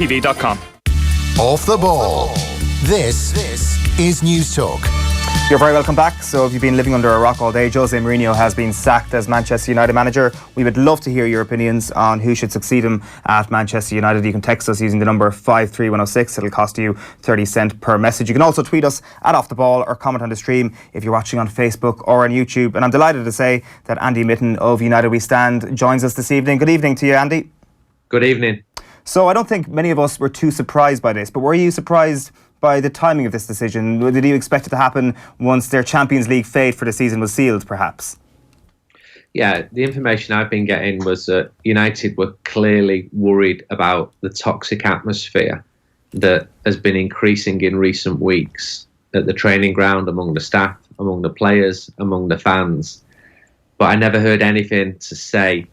TV.com. Off the ball. This is News Talk. You're very welcome back. So if you've been living under a rock all day, Jose Mourinho has been sacked as Manchester United manager. We would love to hear your opinions on who should succeed him at Manchester United. You can text us using the number 53106. It'll cost you 30 cents per message. You can also tweet us at Off the Ball or comment on the stream if you're watching on Facebook or on YouTube. And I'm delighted to say that Andy Mitten of United We Stand joins us this evening. Good evening to you, Andy. Good evening. So I don't think many of us were too surprised by this, but were you surprised by the timing of this decision? Did you expect it to happen once their Champions League fate for the season was sealed, perhaps? Yeah, the information I've been getting was that United were clearly worried about the toxic atmosphere that has been increasing in recent weeks at the training ground, among the staff, among the players, among the fans. But I never heard anything to say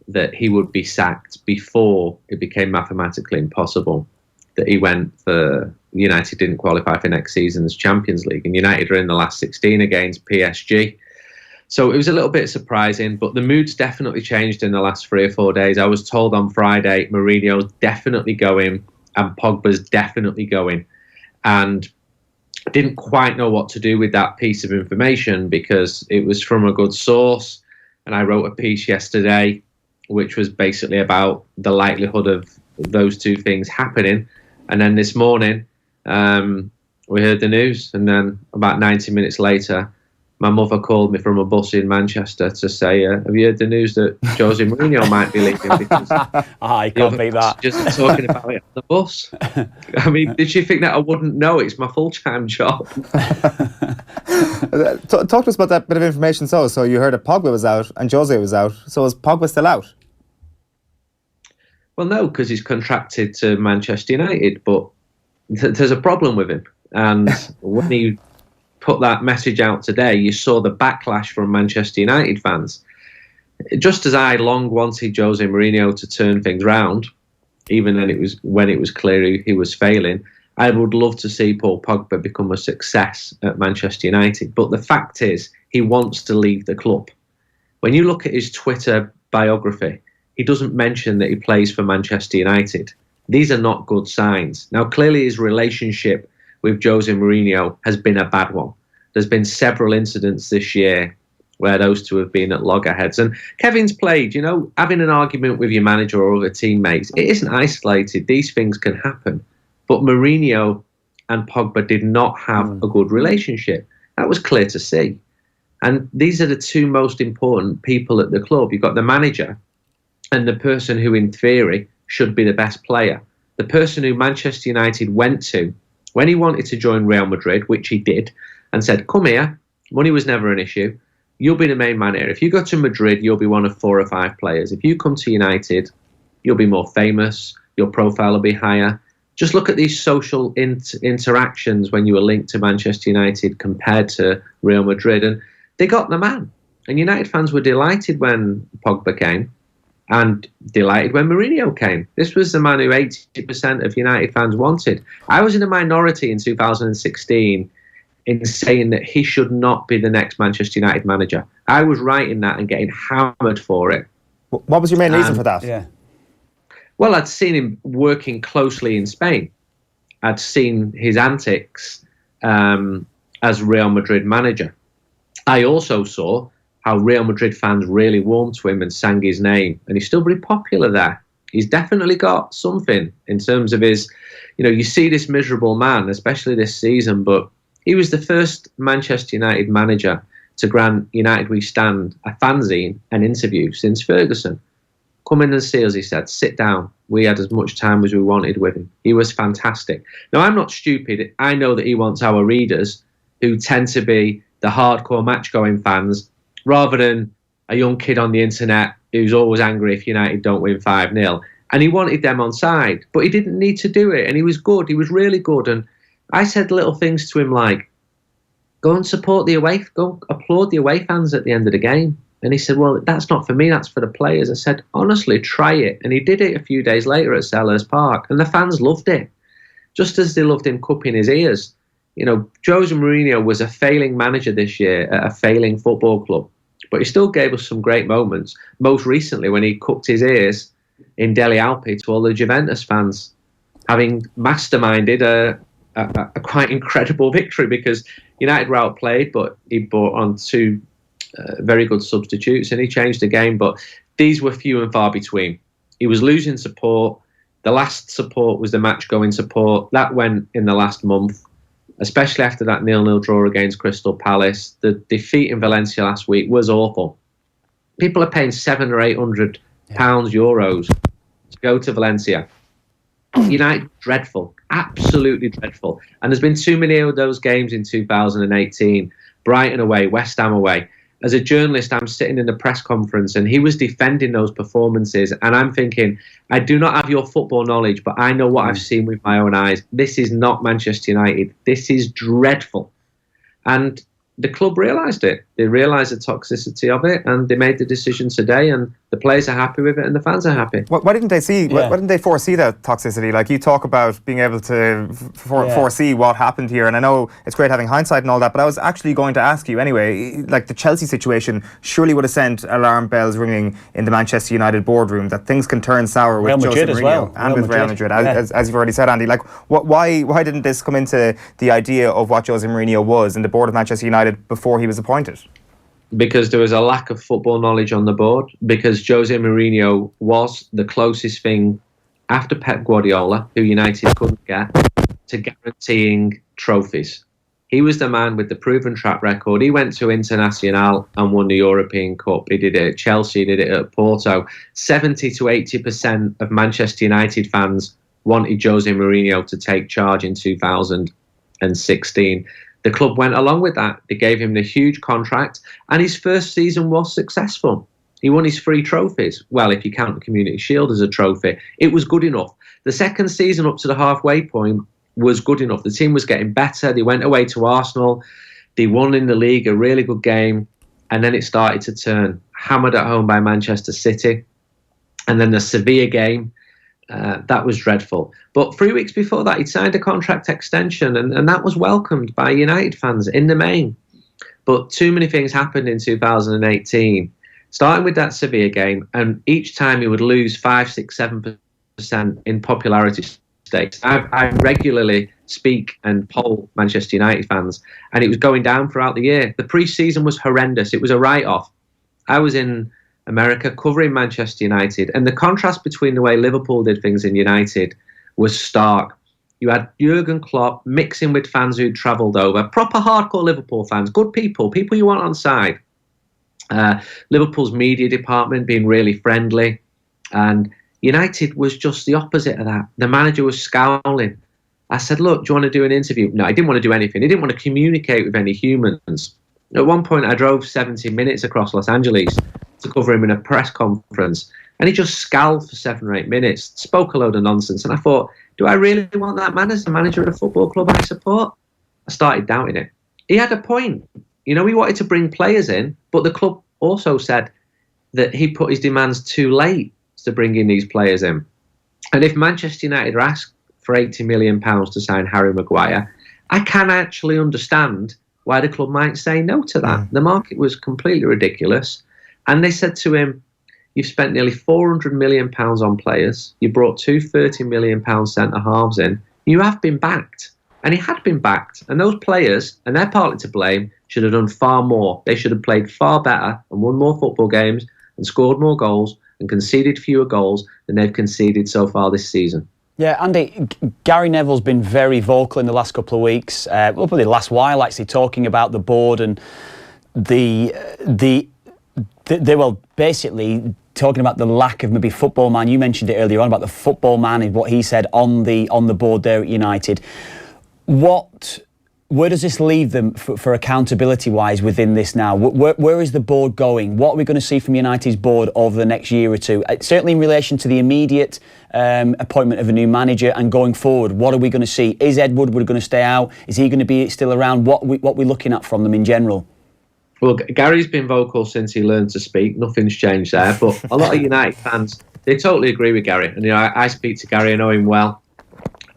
that he would be sacked before it became mathematically impossible that he went for... United didn't qualify for next season's Champions League, and United are in the last 16 against PSG. So it was a little bit surprising, but the mood's definitely changed in the last 3 or 4 days. I was told on Friday Mourinho's definitely going and Pogba's definitely going, and I didn't quite know what to do with that piece of information because it was from a good source, and I wrote a piece yesterday which was basically about the likelihood of those two things happening. And then this morning, we heard the news, and then about 90 minutes later, my mother called me from a bus in Manchester to say, have you heard the news that Jose Mourinho might be leaving? Because I can't beat that. Just talking about it on the bus. I mean, did she think that I wouldn't know? It's my full-time job. Talk to us about that bit of information. So you heard that Pogba was out and Jose was out. So is Pogba still out? Well, no, because he's contracted to Manchester United, but there's a problem with him. And when he put that message out today, you saw the backlash from Manchester United fans. Just as I long wanted Jose Mourinho to turn things round, even when it was clear he was failing, I would love to see Paul Pogba become a success at Manchester United. But the fact is, he wants to leave the club. When you look at his Twitter biography, he doesn't mention that he plays for Manchester United. These are not good signs. Now, clearly his relationship with Jose Mourinho has been a bad one. There's been several incidents this year where those two have been at loggerheads. And Kevin's played, having an argument with your manager or other teammates, it isn't isolated. These things can happen. But Mourinho and Pogba did not have a good relationship. That was clear to see. And these are the two most important people at the club. You've got the manager and the person who, in theory, should be the best player. The person who Manchester United went to when he wanted to join Real Madrid, which he did, and said, come here, money was never an issue, you'll be the main man here. If you go to Madrid, you'll be one of 4 or 5 players. If you come to United, you'll be more famous, your profile will be higher. Just look at these social interactions when you were linked to Manchester United compared to Real Madrid, and they got the man. And United fans were delighted when Pogba came, and delighted when Mourinho came. This was the man who 80% of United fans wanted. I was in a minority in 2016 in saying that he should not be the next Manchester United manager. I was writing that and getting hammered for it. What was your main reason for that? Yeah. Well, I'd seen him working closely in Spain. I'd seen his antics as Real Madrid manager. I also saw how Real Madrid fans really warmed to him and sang his name. And he's still very popular there. He's definitely got something in terms of his, you see this miserable man, especially this season, but he was the first Manchester United manager to grant United We Stand a fanzine, an interview since Ferguson. Come in and see us, he said. Sit down. We had as much time as we wanted with him. He was fantastic. Now, I'm not stupid. I know that he wants our readers, who tend to be the hardcore match-going fans, rather than a young kid on the internet who's always angry if United don't win 5-0. And he wanted them on side, but he didn't need to do it. And he was good. He was really good. And I said little things to him like, go and support the away, go applaud the away fans at the end of the game. And he said, well, that's not for me, that's for the players. I said, honestly, try it. And he did it a few days later at Selhurst Park. And the fans loved it, just as they loved him cupping his ears. Jose Mourinho was a failing manager this year at a failing football club, but he still gave us some great moments. Most recently when he cupped his ears in Dele Alpi to all the Juventus fans. having masterminded a quite incredible victory, because United were outplayed, but he brought on two very good substitutes and he changed the game. But these were few and far between. He was losing support. The last support was the match-going support. That went in the last month, especially after that 0-0 draw against Crystal Palace. The defeat in Valencia last week was awful. People are paying £700 or £800 euros to go to Valencia. United, dreadful, absolutely dreadful. And there's been too many of those games in 2018. Brighton away, West Ham away. As a journalist, I'm sitting in the press conference and he was defending those performances. And I'm thinking, I do not have your football knowledge, but I know what I've seen with my own eyes. This is not Manchester United. This is dreadful. And the club realised it. They realised the toxicity of it, and they made the decision today, and the players are happy with it, and the fans are happy. Why didn't they see? Why didn't they foresee that toxicity? Like, you talk about being able to foresee what happened here, and I know it's great having hindsight and all that, but I was actually going to ask you anyway. Like, the Chelsea situation surely would have sent alarm bells ringing in the Manchester United boardroom that things can turn sour with Jose Mourinho and with Real Madrid, as you've already said, Andy. Like, why didn't this come into the idea of what Jose Mourinho was in the board of Manchester United before he was appointed? Because there was a lack of football knowledge on the board, because Jose Mourinho was the closest thing after Pep Guardiola, who United couldn't get, to guaranteeing trophies. He was the man with the proven track record. He went to Internacional and won the European Cup. He did it at Chelsea, he did it at Porto. 70 to 80% of Manchester United fans wanted Jose Mourinho to take charge in 2016. The club went along with that. They gave him the huge contract, and his first season was successful. He won his 3 trophies. Well, if you count the Community Shield as a trophy, it was good enough. The second season up to the halfway point was good enough. The team was getting better. They went away to Arsenal. They won in the league, a really good game, and then it started to turn. Hammered at home by Manchester City. And then the Sevilla game, that was dreadful. But 3 weeks before that, he'd signed a contract extension, and that was welcomed by United fans in the main. But too many things happened in 2018, starting with that Sevilla game, and each time he would lose 5, 6, 7% in popularity stakes. I regularly speak and poll Manchester United fans, and it was going down throughout the year. The pre-season was horrendous. It was a write-off. I was in America covering Manchester United, and the contrast between the way Liverpool did things in United was stark. You had Jurgen Klopp mixing with fans who'd travelled over, proper hardcore Liverpool fans, good people you want on side. Liverpool's media department being really friendly, and United was just the opposite of that. The manager was scowling. I said, look, do you want to do an interview? No, he didn't want to do anything. He didn't want to communicate with any humans. At one point, I drove 70 minutes across Los Angeles to cover him in a press conference, and he just scowled for 7 or 8 minutes, spoke a load of nonsense, and I thought, do I really want that man as the manager of a football club I support? I started doubting it. He had a point. You know, he wanted to bring players in, but the club also said that he put his demands too late to bring in these players in. And if Manchester United are asked for £80 million to sign Harry Maguire, I can actually understand why the club might say no to that. The market was completely ridiculous. And they said to him, you've spent nearly £400 million on players. You brought 2 £30 million centre-halves in. You have been backed. And he had been backed. And those players, and they're partly to blame, should have done far more. They should have played far better and won more football games and scored more goals and conceded fewer goals than they've conceded so far this season. Yeah, Andy, Gary Neville's been very vocal in the last couple of weeks, probably the last while actually, talking about the board and they were basically talking about the lack of maybe football man. You mentioned it earlier on about the football man and what he said on the board there at United. Where does this leave them for accountability-wise within this now? Where is the board going? What are we going to see from United's board over the next year or two? Certainly in relation to the immediate appointment of a new manager and going forward, what are we going to see? Is Ed Woodward going to stay out? Is he going to be still around? What we're looking at from them in general? Well, Gary's been vocal since he learned to speak. Nothing's changed there. But a lot of United fans, they totally agree with Gary. And I speak to Gary, I know him well.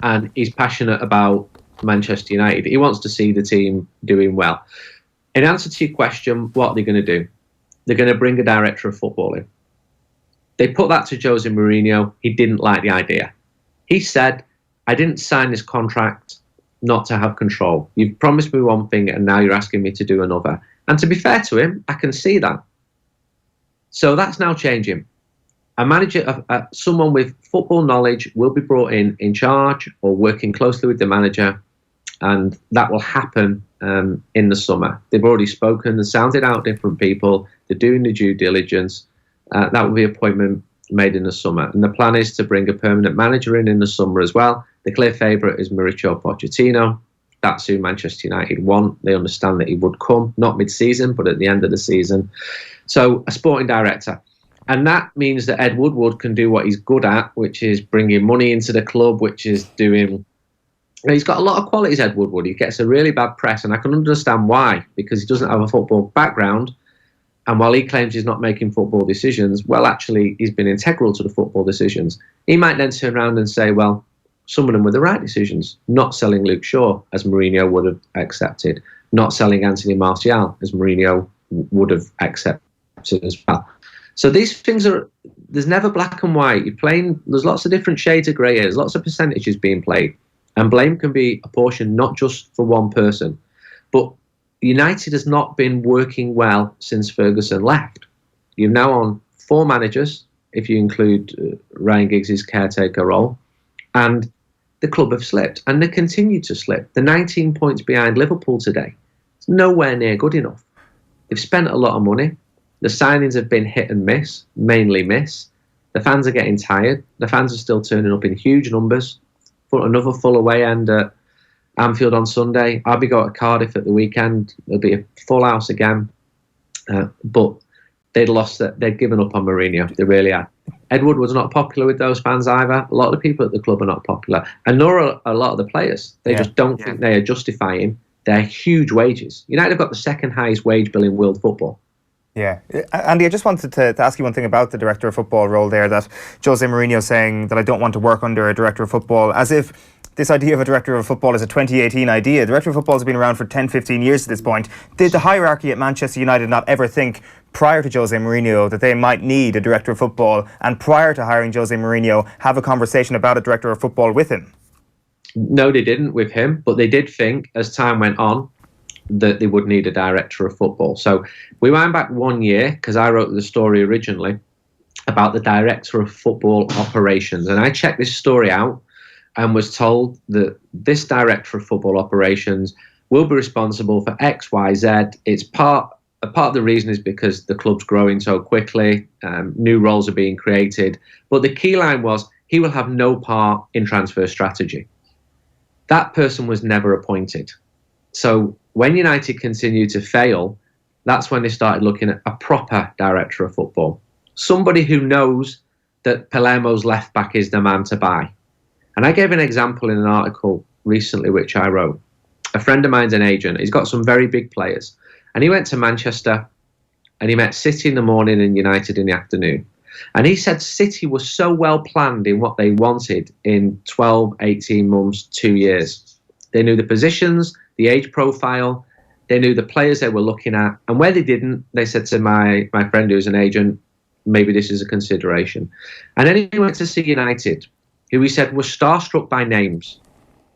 And he's passionate about Manchester United. He wants to see the team doing well. In answer to your question, what are they going to do? They're going to bring a director of football in. They put that to Jose Mourinho. He didn't like the idea. He said I didn't sign this contract not to have control. You've promised me one thing and now you're asking me to do another. And to be fair to him, I can see that. So that's now changing. A manager, someone with football knowledge will be brought in charge or working closely with the manager, and that will happen in the summer. They've already spoken and sounded out different people. They're doing the due diligence. That will be appointment made in the summer. And the plan is to bring a permanent manager in the summer as well. The clear favourite is Mauricio Pochettino. That's who Manchester United want. They understand that he would come, not mid-season, but at the end of the season. So a sporting director. And that means that Ed Woodward can do what he's good at, which is bringing money into the club, which is doing... He's got a lot of qualities, Ed Woodward. He gets a really bad press, and I can understand why, because he doesn't have a football background. And while he claims he's not making football decisions, well, actually, he's been integral to the football decisions. He might then turn around and say, well, some of them were the right decisions. Not selling Luke Shaw, as Mourinho would have accepted. Not selling Anthony Martial, as Mourinho would have accepted as well. So these things are, there's never black and white. You're playing, there's lots of different shades of grey areas, lots of percentages being played. And blame can be apportioned not just for one person. But United has not been working well since Ferguson left. You're now on 4 managers, if you include Ryan Giggs' caretaker role. And the club have slipped, and they continue to slip. They're 19 points behind Liverpool today. It's nowhere near good enough. They've spent a lot of money. The signings have been hit and miss, mainly miss. The fans are getting tired. The fans are still turning up in huge numbers. For another full away end at Anfield on Sunday. I'll be going to Cardiff at the weekend. There'll be a full house again. But they'd lost that. They'd given up on Mourinho. They really are. Ed Woodward's not popular with those fans either. A lot of the people at the club are not popular. And nor are a lot of the players. They just don't think they are justifying their huge wages. United have got the second highest wage bill in world football. Yeah. Andy, I just wanted to ask you one thing about the director of football role there, that Jose Mourinho saying that I don't want to work under a director of football, as if this idea of a director of football is a 2018 idea. Director of football has been around for 10, 15 years at this point. Did the hierarchy at Manchester United not ever think prior to Jose Mourinho that they might need a director of football, and prior to hiring Jose Mourinho have a conversation about a director of football with him? No, they didn't with him, but they did think as time went on that they would need a director of football. So we went back 1 year, because I wrote the story originally about the director of football operations. And I checked this story out and was told that this director of football operations will be responsible for X, Y, Z. It's a part of the reason is because the club's growing so quickly, new roles are being created. But the key line was he will have no part in transfer strategy. That person was never appointed. So when United continued to fail, that's when they started looking at a proper director of football. Somebody who knows that Palermo's left back is the man to buy. And I gave an example in an article recently which I wrote. A friend of mine's an agent. He's got some very big players. And he went to Manchester and he met City in the morning and United in the afternoon. And he said City was so well planned in what they wanted in 12, 18 months, 2 years. They knew the positions, the age profile, they knew the players they were looking at. And where they didn't, they said to my friend who's an agent, maybe this is a consideration. And then he went to see United, who he said were starstruck by names,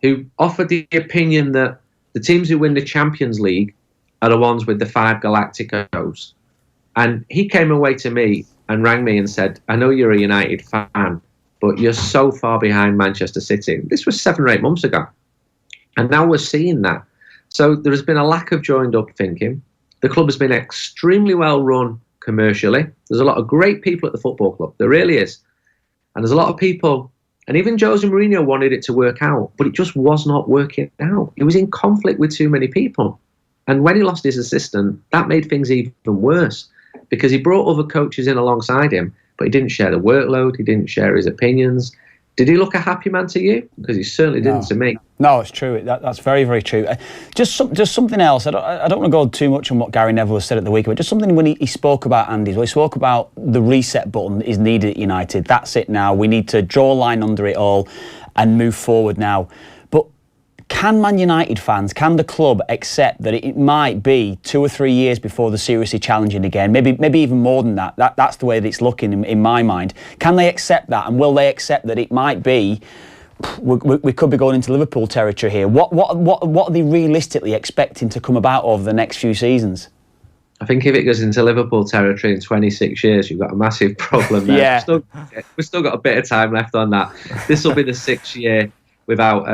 who offered the opinion that the teams who win the Champions League are the ones with the 5 Galacticos. And he came away to me and rang me and said, I know you're a United fan, but you're so far behind Manchester City. This was 7 or 8 months ago. And now we're seeing that. So there has been a lack of joined up thinking. The club has been extremely well run commercially. There's a lot of great people at the football club. There really is. And there's a lot of people, and even Jose Mourinho wanted it to work out, but it just was not working out. He was in conflict with too many people. And when he lost his assistant, that made things even worse, because he brought other coaches in alongside him, but he didn't share the workload, he didn't share his opinions. Did he look a happy man to you? Because he certainly didn't to me. No, it's true. That's very, very true. Just something else. I don't want to go too much on what Gary Neville has said at the weekend, but just something when he spoke about Andy's. Well, he spoke about the reset button is needed at United. That's it now. We need to draw a line under it all and move forward now. But can Man United fans, can the club accept that it might be 2 or 3 years before they're seriously challenging again? Maybe even more than that. That's the way that it's looking in my mind. Can they accept that? And will they accept that it might be we could be going into Liverpool territory here. What are they realistically expecting to come about over the next few seasons? I think if it goes into Liverpool territory in 26 years, you've got a massive problem there. Yeah. We've still got a bit of time left on that. This will be the 6th year without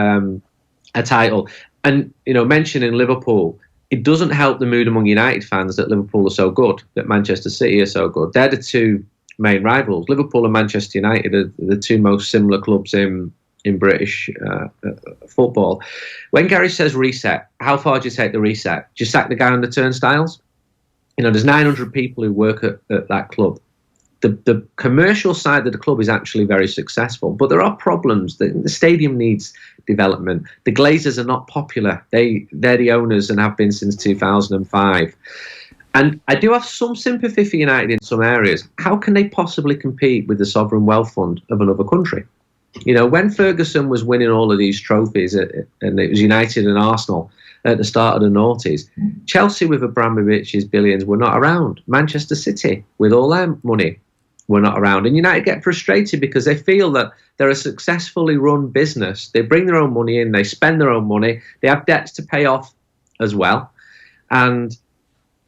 a title. And, mentioning Liverpool, it doesn't help the mood among United fans that Liverpool are so good, that Manchester City are so good. They're the two main rivals. Liverpool and Manchester United are the two most similar clubs in British football. When Gary says reset, how far do you take the reset? Do you sack the guy on the turnstiles? There's 900 people who work at that club. The commercial side of the club is actually very successful, but there are problems. The stadium needs development. The Glazers are not popular. They're the owners and have been since 2005. And I do have some sympathy for United in some areas. How can they possibly compete with the sovereign wealth fund of another country? When Ferguson was winning all of these trophies, and it was United and Arsenal at the start of the noughties, Chelsea with Abramovich's billions were not around. Manchester City with all their money were not around. And United get frustrated because they feel that they're a successfully run business. They bring their own money in, they spend their own money, they have debts to pay off as well. And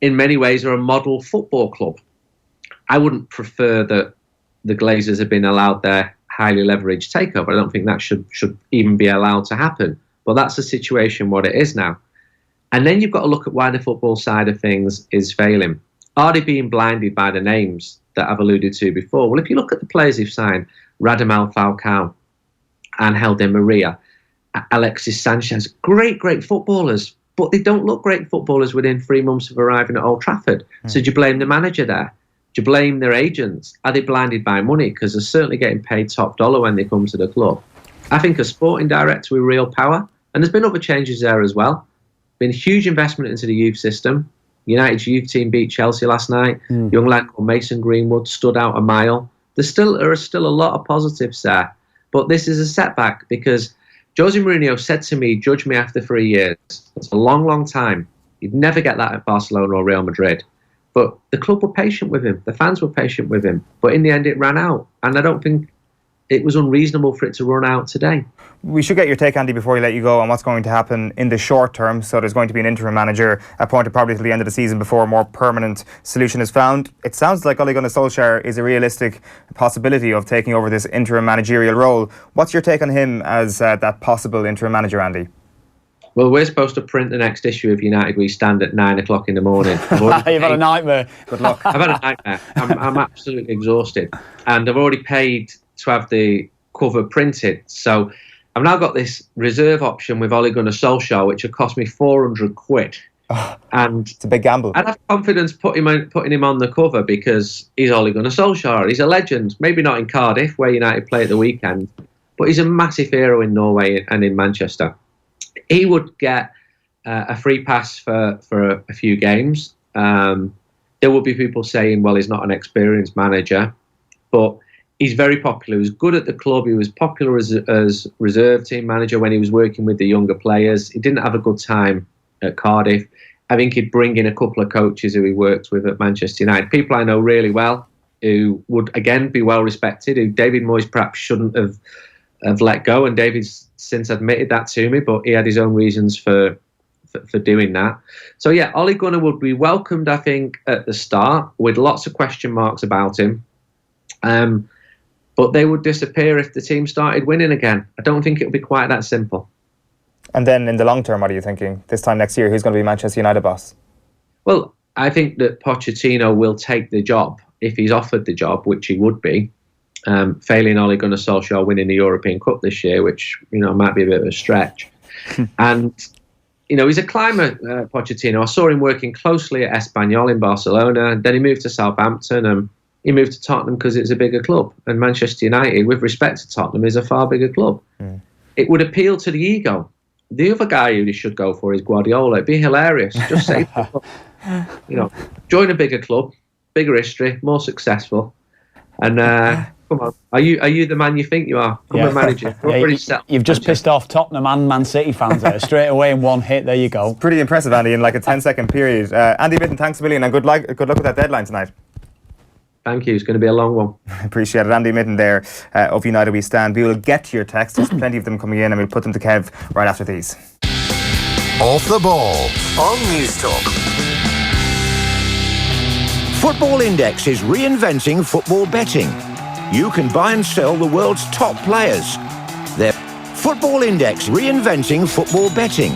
in many ways are a model football club. I wouldn't prefer that the Glazers have been allowed their highly leveraged takeover. I don't think that should even be allowed to happen. But that's the situation what it is now. And then you've got to look at why the football side of things is failing. Are they being blinded by the names that I've alluded to before? Well, if you look at the players they've signed, Radamel Falcao, Angel Di Maria, Alexis Sanchez, great footballers, but they don't look great footballers within 3 months of arriving at Old Trafford. So do you blame the manager there? Do you blame their agents? Are they blinded by money? Because they're certainly getting paid top dollar when they come to the club. I think a sporting director with real power, and there's been other changes there as well. Been a huge investment into the youth system. United's youth team beat Chelsea last night. Young lad called Mason Greenwood stood out a mile. There are still a lot of positives there. But this is a setback because Jose Mourinho said to me, judge me after 3 years. That's a long, long time. You'd never get that at Barcelona or Real Madrid. But the club were patient with him. The fans were patient with him. But in the end, it ran out. And I don't think it was unreasonable for it to run out today. We should get your take, Andy, before we let you go on what's going to happen in the short term. So there's going to be an interim manager appointed probably till the end of the season before a more permanent solution is found. It sounds like Ole Gunnar Solskjaer is a realistic possibility of taking over this interim managerial role. What's your take on him as that possible interim manager, Andy? Well, we're supposed to print the next issue of United We Stand at 9 o'clock in the morning. You've had a nightmare. Good luck. I've had a nightmare. I'm absolutely exhausted. And I've already paid to have the cover printed. So I've now got this reserve option with Ole Gunnar Solskjaer, which will cost me 400 quid. And it's a big gamble. I'd have confidence putting him on the cover because he's Ole Gunnar Solskjaer. He's a legend. Maybe not in Cardiff, where United play at the weekend, but he's a massive hero in Norway and in Manchester. He would get a free pass for a few games. There will be people saying, well, he's not an experienced manager, but he's very popular. He was good at the club. He was popular as reserve team manager when he was working with the younger players. He didn't have a good time at Cardiff. I think he'd bring in a couple of coaches who he worked with at Manchester United, people I know really well, who would, again, be well respected, who David Moyes perhaps shouldn't have let go, and David's since admitted that to me, but he had his own reasons for doing that. So yeah, Ole Gunnar would be welcomed, I think, at the start with lots of question marks about him, but they would disappear if the team started winning again. I don't think it would be quite that simple. And then in the long term, what are you thinking? This time next year, who's going to be Manchester United boss? Well, I think that Pochettino will take the job if he's offered the job, which he would be. Failing Ole Gunnar Solskjaer winning the European Cup this year, which might be a bit of a stretch. And he's a climber, Pochettino. I saw him working closely at Espanyol in Barcelona. Then he moved to Southampton, and he moved to Tottenham because it's a bigger club. And Manchester United, with respect to Tottenham, is a far bigger club. It would appeal to the ego. The other guy who they should go for is Guardiola. It'd be hilarious. Just say, join a bigger club, bigger history, more successful, and come on. Are you the man you think you are? Come and manage it. You've just pissed off Tottenham and Man City fans there straight away in one hit. There you go. Pretty impressive, Andy, in like a 10-second period. Andy Mitten, thanks a million, and good luck with that deadline tonight. Thank you. It's going to be a long one. Appreciate it. Andy Mitten there of United We Stand. We will get to your texts. There's plenty of them coming in, and we'll put them to Kev right after these. Off the Ball on News Talk. Football Index is reinventing football betting. You can buy and sell the world's top players. Their Football Index reinventing football betting.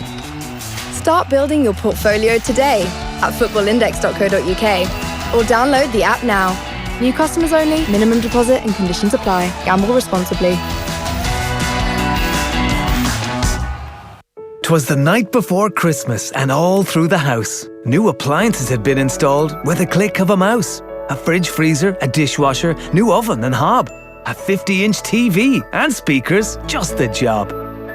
Start building your portfolio today at footballindex.co.uk or download the app now. New customers only, minimum deposit and conditions apply. Gamble responsibly. 'Twas the night before Christmas and all through the house, new appliances had been installed with a click of a mouse. A fridge freezer, a dishwasher, new oven and hob, a 50-inch TV and speakers, just the job.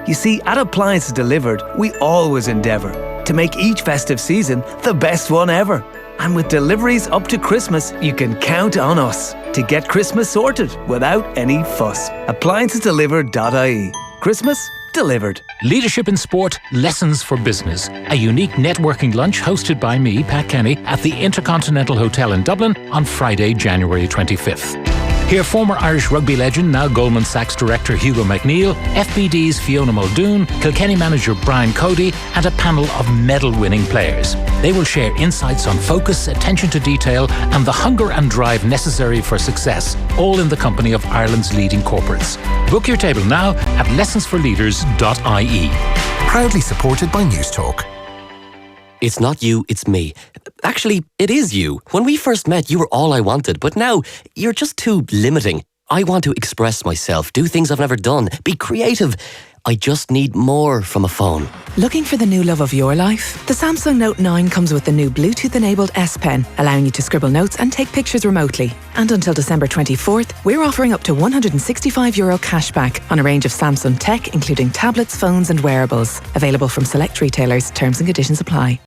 You see, at Appliances Delivered, we always endeavour to make each festive season the best one ever. And with deliveries up to Christmas, you can count on us to get Christmas sorted without any fuss. AppliancesDelivered.ie. Christmas delivered. Leadership in Sport, Lessons for Business. A unique networking lunch hosted by me, Pat Kenny, at the Intercontinental Hotel in Dublin on Friday, January 25th. Hear former Irish rugby legend, now Goldman Sachs director Hugo McNeil, FBD's Fiona Muldoon, Kilkenny manager Brian Cody, and a panel of medal-winning players. They will share insights on focus, attention to detail, and the hunger and drive necessary for success, all in the company of Ireland's leading corporates. Book your table now at lessonsforleaders.ie. Proudly supported by News Talk. It's not you, it's me. Actually, it is you. When we first met, you were all I wanted, but now you're just too limiting. I want to express myself, do things I've never done, be creative. I just need more from a phone. Looking for the new love of your life? The Samsung Note 9 comes with the new Bluetooth-enabled S Pen, allowing you to scribble notes and take pictures remotely. And until December 24th, we're offering up to €165 cashback on a range of Samsung tech, including tablets, phones and wearables. Available from select retailers. Terms and conditions apply.